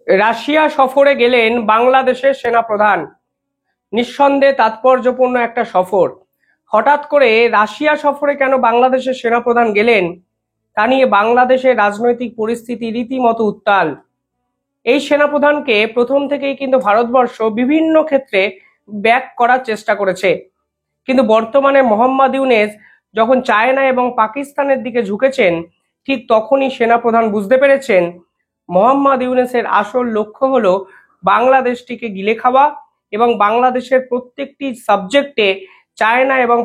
Russia সফরে গেলেন বাংলাদেশের সেনাপ্রধান। নিঃসন্দেহে তাৎপর্যপূর্ণ একটা সফর। হঠাৎ করে রাশিয়া সফরে কেন বাংলাদেশের সেনাপ্রধান গেলেন তা নিয়ে বাংলাদেশের রাজনৈতিক পরিস্থিতি রীতিমতো উত্তাল। এই সেনাপ্রধানকে প্রথম থেকেই কিন্তু ভারতবর্ষ বিভিন্ন ক্ষেত্রে ব্যাক করার চেষ্টা করেছে, কিন্তু বর্তমানে মোহাম্মদ ইউনূস যখন চায়না এবং পাকিস্তানের দিকে ঝুঁকেছেন, ঠিক তখনই সেনাপ্রধান বুঝতে পেরেছেন মোহাম্মদ ইউনূসের আসল লক্ষ্য হলো বাংলাদেশটিকে গিলে খাওয়া এবং বাংলাদেশের প্রত্যেকটি সাবজেক্টে চায়না এবং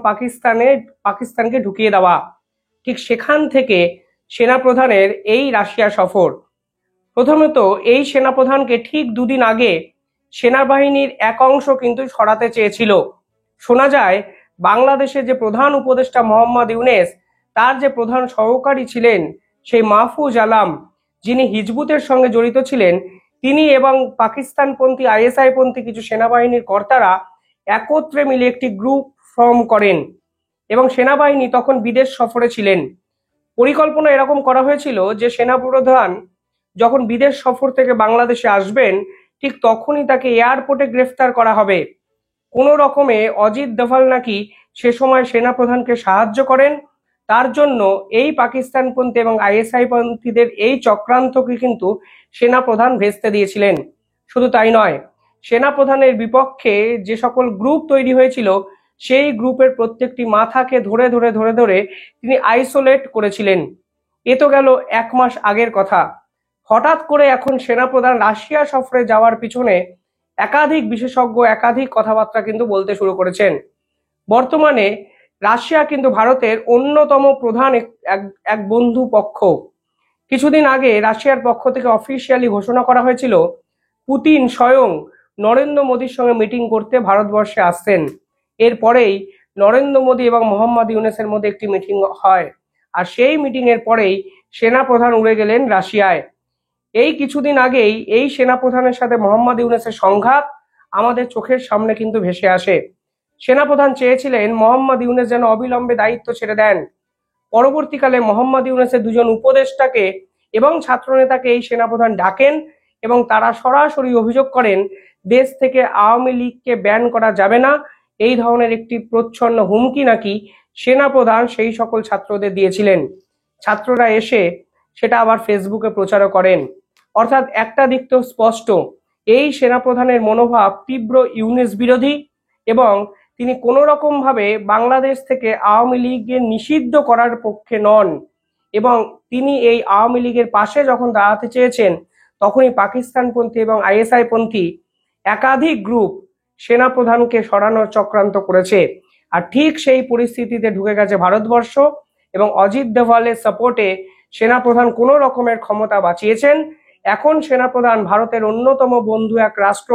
পাকিস্তানকে ঢুকিয়ে দেওয়া। ঠিক সেখান থেকে সেনাপ্রধানের এই রাশিয়া সফর। প্রথমত, এই সেনাপ্রধানকে ঠিক দুদিন আগে সেনাবাহিনীর এক অংশ কিন্তু সরাতে চেয়েছিল। শোনা যায় বাংলাদেশের যে প্রধান উপদেষ্টা মোহাম্মদ ইউনূস, তার যে প্রধান সহকারী ছিলেন সেই মাহফুজ আলম, যিনি হিজবুতের সঙ্গে জড়িত ছিলেন, তিনি এবং পাকিস্তানপন্থী আইএসআই পন্থী কিছু সেনাবাহিনীর কর্তারা একত্রে মিলে একটি গ্রুপ ফর্ম করেন এবং সেনাবাহিনী তখন বিদেশ সফরে ছিলেন। পরিকল্পনা এরকম করা হয়েছিল যে সেনাপ্রধান যখন বিদেশ সফর থেকে বাংলাদেশে আসবেন, ঠিক তখনই তাকে এয়ারপোর্টে গ্রেফতার করা হবে। কোনো রকমে অজিত দোভাল নাকি সে সময় সেনাপ্রধানকে সাহায্য করেন। তার জন্য এই পাকিস্তানপন্থী এবং আইএসআই পন্থীদের এই চক্রান্তকে কিন্তু সেনাপ্রধান ভেস্তে দিয়েছিলেন। শুধু তাই নয়, সেনাপ্রধানের বিপক্ষে যে সকল গ্রুপ তৈরি হয়েছিল সেই গ্রুপের প্রত্যেকটি মাথাকে ধরে ধরে ধরে ধরে তিনি আইসোলেট করেছিলেন। এ তো গেল 1 মাস আগের কথা। হঠাৎ করে এখন সেনাপ্রধান রাশিয়া সফরে যাওয়ার পিছনে একাধিক বিশেষজ্ঞ একাধিক কথাবার্তা কিন্তু বলতে শুরু করেছেন। বর্তমানে রাশিয়া কিন্তু ভারতের অন্যতম প্রধান এক বন্ধু পক্ষ। কিছুদিন আগে রাশিয়ার পক্ষ থেকে অফিসিয়ালি ঘোষণা করা হয়েছিল পুতিন স্বয়ং নরেন্দ্র মোদীর সঙ্গে মিটিং করতে ভারতবর্ষে আসছেন। এরপরেই নরেন্দ্র মোদী এবং মোহাম্মদ ইউনূসের মধ্যে একটি মিটিং হয়, আর সেই মিটিং এর পরেই সেনাপ্রধান উড়ে গেলেন রাশিয়ায়। এই কিছুদিন আগেই এই সেনাপ্রধানের সাথে মোহাম্মদ ইউনূসের সংঘাত আমাদের চোখের সামনে কিন্তু ভেসে আসে। সেনাপ্রধান চেয়েছিলেন মোহাম্মদ ইউনূস যেন অবিলম্বে দায়িত্ব ছেড়ে দেন। পরবর্তীকালে মোহাম্মদ ইউনূসের দুজন উপদেষ্টাকে এবং ছাত্রনেতাকে এই সেনাপ্রধান ডাকেন এবং তারা সরাসরি অভিযোগ করেন দেশ থেকে আওয়ামী লীগকে ব্যান করা যাবে না, এই ধরনের একটি প্রচ্ছন্ন হুমকি নাকি সেনাপ্রধান সেই সকল ছাত্রদের দিয়েছিলেন। ছাত্ররা এসে সেটা আবার ফেসবুকে প্রচারও করেন। অর্থাৎ একটা দিক তো স্পষ্ট, এই সেনাপ্রধানের মনোভাব তীব্র ইউনূস বিরোধী এবং তিনি কোনো রকম ভাবে বাংলাদেশ থেকে আওয়ামী লীগের নিষিদ্ধ করার পক্ষে নন, এবং তিনি এই আওয়ামী লীগের পাশে যখন দাঁড়াতে চেয়েছেন তখনই পাকিস্তানপন্থী এবং আইএসআই পন্থী একাধিক গ্রুপ সেনাপ্রধানকে সরানোর চক্রান্ত করেছে। আর ঠিক সেই পরিস্থিতিতে ঢুকে গেছে ভারতবর্ষ এবং অজিত দোভালের সাপোর্টে সেনাপ্রধান কোনো রকমের ক্ষমতা বাঁচিয়েছেন। এখন সেনাপ্রধান ভারতের অন্যতম বন্ধু এক রাষ্ট্র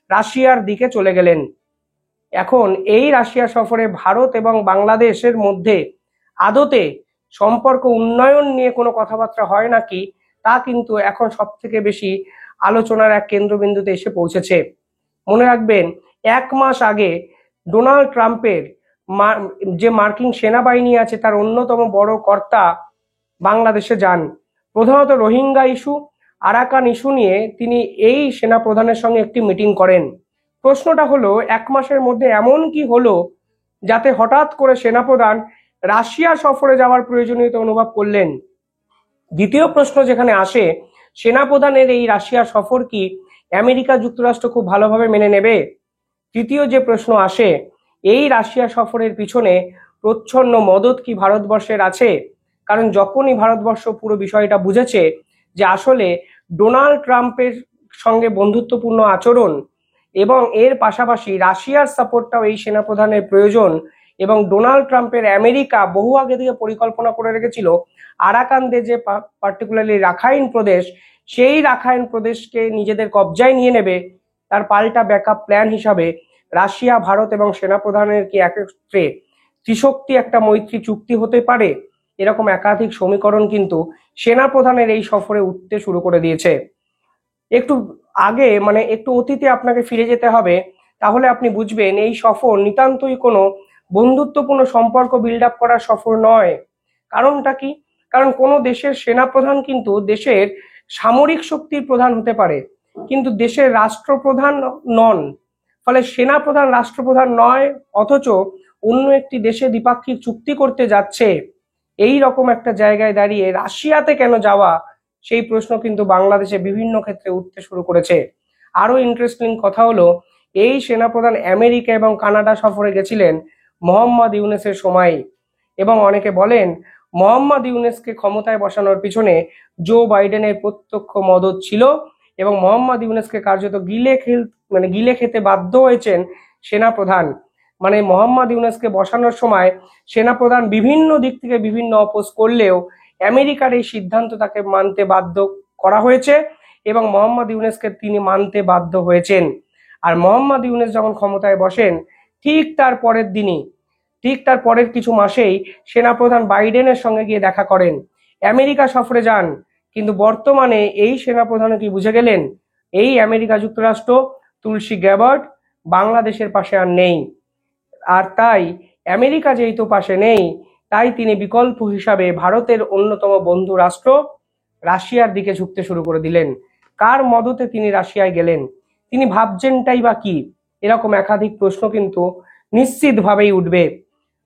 রাশিয়ার দিকে চলে গেলেন। এখন এই রাশিয়া সফরে ভারত এবং বাংলাদেশের মধ্যে আদতে সম্পর্ক উন্নয়ন নিয়ে কোনো কথাবার্তা হয় নাকি, তা কিন্তু এখন সব থেকে বেশি আলোচনার এক কেন্দ্রবিন্দুতে এসে পৌঁছেছে। মনে রাখবেন, 1 মাস আগে ডোনাল্ড ট্রাম্পের যে মার্কিন সেনাবাহিনী আছে তার অন্যতম বড় কর্তা বাংলাদেশে যান। প্রধানত রোহিঙ্গা ইস্যু, আরাকান ইস্যু নিয়ে তিনি এই সেনাপ্রধানের সঙ্গে একটি মিটিং করেন। প্রশ্নটা হলো, 1 মাসের মধ্যে এমন কি হলো যাতে হঠাৎ করে সেনাপ্রধান রাশিয়া সফরে যাওয়ার প্রয়োজনীয়তা অনুভব করলেন? দ্বিতীয় প্রশ্ন যেখানে আসে, সেনাপ্রধানের এই রাশিয়া সফর কি আমেরিকা যুক্তরাষ্ট্র খুব ভালোভাবে মেনে নেবে? তৃতীয় যে প্রশ্ন আসে, এই রাশিয়া সফরের পিছনে প্রচ্ছন্ন মদত কি ভারতবর্ষের আছে? কারণ যখনই ভারতবর্ষ পুরো বিষয়টা বুঝেছে যে আসলে ডোনাল্ড ট্রাম্পের সঙ্গে বন্ধুত্বপূর্ণ আচরণ এবং এর পাশাপাশি রাশিয়ার সাপোর্টটাও এই সেনাপ্রধানের প্রয়োজন, এবং ডোনাল্ড ট্রাম্পের আমেরিকা বহু আগে থেকে পরিকল্পনা করে রেখেছিল আরাকানদের যে পার্টিকুলারলি রাখাইন প্রদেশ, সেই রাখাইন প্রদেশকে নিজেদের কবজায় নিয়ে নেবে, তার পাল্টা ব্যাকআপ প্ল্যান হিসাবে রাশিয়া, ভারত এবং সেনাপ্রধানের কি একত্রে ত্রিশক্তি একটা মৈত্রী চুক্তি হতে পারে? এরকম একাধিক সমীকরণ কিন্তু সেনাপ্রধানের এই সফরে উঠতে শুরু করে দিয়েছে। একটু আগে একটু অতীতে আপনাকে ফিরে যেতে হবে, তাহলে আপনি বুঝবেন এই সফর নিতান্তই কোনো বন্ধুত্বপূর্ণ সম্পর্ক বিল্ড আপ করার সফর নয়। কারণটা কি? কারণ কোনো দেশের সেনাপ্রধান কিন্তু দেশের সামরিক শক্তির প্রধান হতে পারে, কিন্তু দেশের রাষ্ট্রপ্রধান নন। ফলে সেনাপ্রধান রাষ্ট্রপ্রধান নয়, অথচ অন্য একটি দেশে দ্বিপাক্ষিক চুক্তি করতে যাচ্ছে। এই রকম একটা জায়গায় দাঁড়িয়ে রাশিয়াতে কেন যাওয়া, সেই প্রশ্ন কিন্তু বাংলাদেশে বিভিন্ন ক্ষেত্রে উঠতে শুরু করেছে। আরো ইন্টারেস্টিং কথা হলো, এই সেনাপ্রধান আমেরিকা এবং কানাডা সফরে গেছিলেন মোহাম্মদ ইউনূসের সময়, এবং অনেকে বলেন মোহাম্মদ ইউনূসকে ক্ষমতায় বসানোর পিছনে জো বাইডেনের প্রত্যক্ষ মদত ছিল, এবং মোহাম্মদ ইউনূসকে কার্যত গিলে খেতে বাধ্য হয়েছেন সেনাপ্রধান। মানে মোহাম্মদ ইউনূসকে বসানোর সময় সেনাপ্রধান বিভিন্ন দিক থেকে বিভিন্ন অপোজ করলেও আমেরিকার এই সিদ্ধান্ত তাকে মানতে বাধ্য করা হয়েছে, এবং মোহাম্মদ ইউনূসকে তিনি মানতে বাধ্য হয়েছেন। আর মোহাম্মদ ইউনূস যখন ক্ষমতায় বসেন, ঠিক তার পরের দিনই, ঠিক তার পরের কিছু মাসেই সেনাপ্রধান বাইডেনের সঙ্গে গিয়ে দেখা করেন, আমেরিকা সফরে যান। কিন্তু বর্তমানে এই সেনাপ্রধানও কি বুঝে গেলেন, এই আমেরিকা যুক্তরাষ্ট্র তুলসী গ্যাবার্ড বাংলাদেশের পাশে আর নেই। আর তাই আমেরিকা যেহেতু পাশে নেই, তাই তিনি বিকল্প হিসাবে ভারতের অন্যতম বন্ধু রাষ্ট্র রাশিয়ার দিকে ঝুঁকতে শুরু করে দিলেন। কার মদতে তিনি রাশিয়ায় গেলেন, তিনি ভাবছেনটাই বা কি, এরকম একাধিক প্রশ্ন কিন্তু নিশ্চিতভাবেই উঠবে।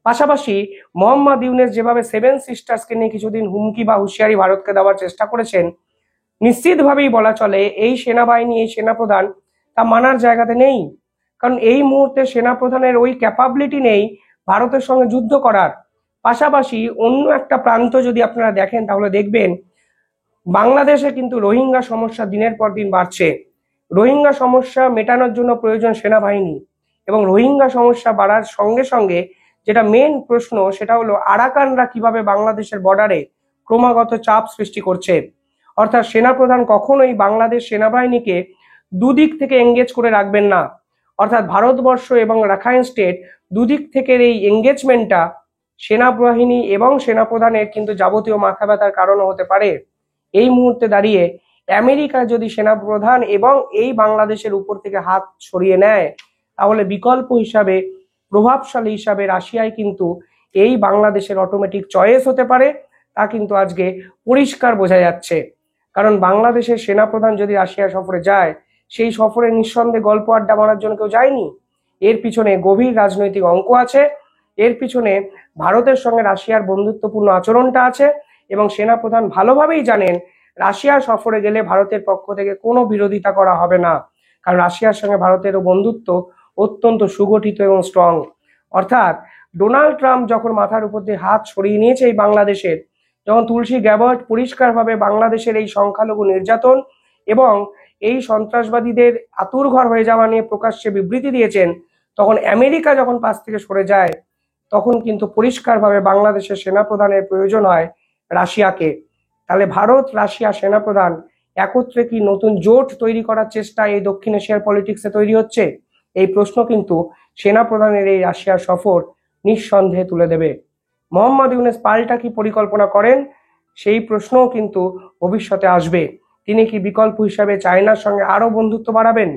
পাশাপাশি মোহাম্মদ ইউনূস যেভাবে সেভেন সিস্টার্সকে নিয়ে কিছুদিন হুমকি বা হুঁশিয়ারি ভারতকে দেওয়ার চেষ্টা করেছেন, নিশ্চিতভাবেই বলা চলে এই সেনাবাহিনী, এই সেনাপ্রধান তা মানার জায়গাতে নেই। কারণ এই মুহূর্তে সেনাপ্রধানের ওই ক্যাপাবিলিটি নেই ভারতের সঙ্গে যুদ্ধ করার। পাশাপাশি অন্য একটা প্রান্ত যদি আপনারা দেখেন, তাহলে দেখবেন বাংলাদেশে কিন্তু রোহিঙ্গা সমস্যা দিনের পর দিন বাড়ছে। রোহিঙ্গা সমস্যা মেটানোর জন্য প্রয়োজন সেনাবাহিনী, এবং রোহিঙ্গা সমস্যা বাড়ার সঙ্গে সঙ্গে যেটা মেন প্রশ্ন, সেটা হলো আরাকানরা কিভাবে বাংলাদেশের বর্ডারে ক্রমাগত চাপ সৃষ্টি করছে। অর্থাৎ সেনাপ্রধান কখনোই বাংলাদেশ সেনাবাহিনীকে দুদিক থেকে এঙ্গেজ করে রাখবেন না। অর্থাৎ ভারতবর্ষ এবং রাখাইন স্টেট দুদিক থেকে এই এঙ্গেজমেন্টটা সেনাবাহিনী এবং সেনাপ্রধানের কিন্তু যাবতীয় মাথা ব্যথার কারণও হতে পারে। এই মুহূর্তে দাঁড়িয়ে আমেরিকা যদি সেনাপ্রধান এবং এই বাংলাদেশের উপর থেকে হাত সরিয়ে নেয়, তাহলে বিকল্প হিসাবে, প্রভাবশালী হিসাবে রাশিয়ায় কিন্তু এই বাংলাদেশের অটোমেটিক চয়েস হতে পারে। তা কিন্তু আজকে পরিষ্কার বোঝা যাচ্ছে। কারণ বাংলাদেশের সেনাপ্রধান যদি রাশিয়া সফরে যায়, সেই সফরে নিঃসন্দেহে গল্প আড্ডা মারার জন্য কেউ যায়নি। এর পিছনে গভীর রাজনৈতিক অঙ্ক আছে, এর পিছনে ভারতের সঙ্গে রাশিয়ার বন্ধুত্বপূর্ণ আচরণটা আছে, এবং সেনাপ্রধান ভালোভাবেই জানেন রাশিয়া সফরে গেলে ভারতের পক্ষ থেকে কোনো বিরোধিতা করা হবে না। কারণ রাশিয়ার সঙ্গে ভারতেরও বন্ধুত্ব অত্যন্ত সুগঠিত এবং স্ট্রং। অর্থাৎ ডোনাল্ড ট্রাম্প যখন মাথার উপর দিয়ে হাত সরিয়ে নিয়েছে এই বাংলাদেশের, যখন তুলসী গ্যাবার্ড পরিষ্কারভাবে বাংলাদেশের এই সংখ্যালঘু নির্যাতন এবং এই সন্ত্রাসবাদীদের আতুরঘর হয়ে যাওয়া নিয়ে প্রকাশ্যে বিবৃতি দিয়েছেন, তখন আমেরিকা যখন পাশ থেকে সরে যায়, তখন কিন্তু পরিষ্কারভাবে বাংলাদেশের সেনাপ্রধানের প্রয়োজন হয় রাশিয়াকে। তাহলে ভারত রাশিয়া সেনাপ্রধান একত্রে কি নতুন জোট তৈরি করার চেষ্টা এই দক্ষিণ এশিয়ার পলিটিক্সে তৈরি হচ্ছে? এই প্রশ্ন কিন্তু সেনাপ্রধানের এই রাশিয়া সফর নিঃসন্দেহে তুলে দেবে। মোহাম্মদ ইউনূস পাল্টা কি পরিকল্পনা করেন, সেই প্রশ্নও কিন্তু ভবিষ্যতে আসবে। তিনি কি বিকল্প হিসাবে চায়নার সঙ্গে আরো বন্ধুত্ব বাড়াবেন,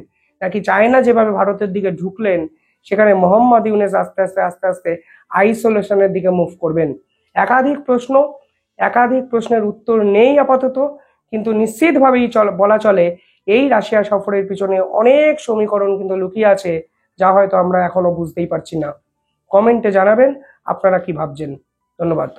নাকি চায়না যেভাবে ভারতের দিকে ঢুকলেন, সেখানে মোহাম্মদ ইউনূস আস্তে আস্তে আইসোলেশনের দিকে মুভ করবেন? একাধিক প্রশ্নের উত্তর নেই আপাতত, কিন্তু নিশ্চিতভাবেই বলা চলে এই রাশিয়া সফরের পিছনে অনেক সমীকরণ কিন্তু লুকিয়ে আছে, যা হয়তো আমরা এখনো বুঝতেই পারছি না। কমেন্টে জানাবেন আপনারা কি ভাবছেন। ধন্যবাদ।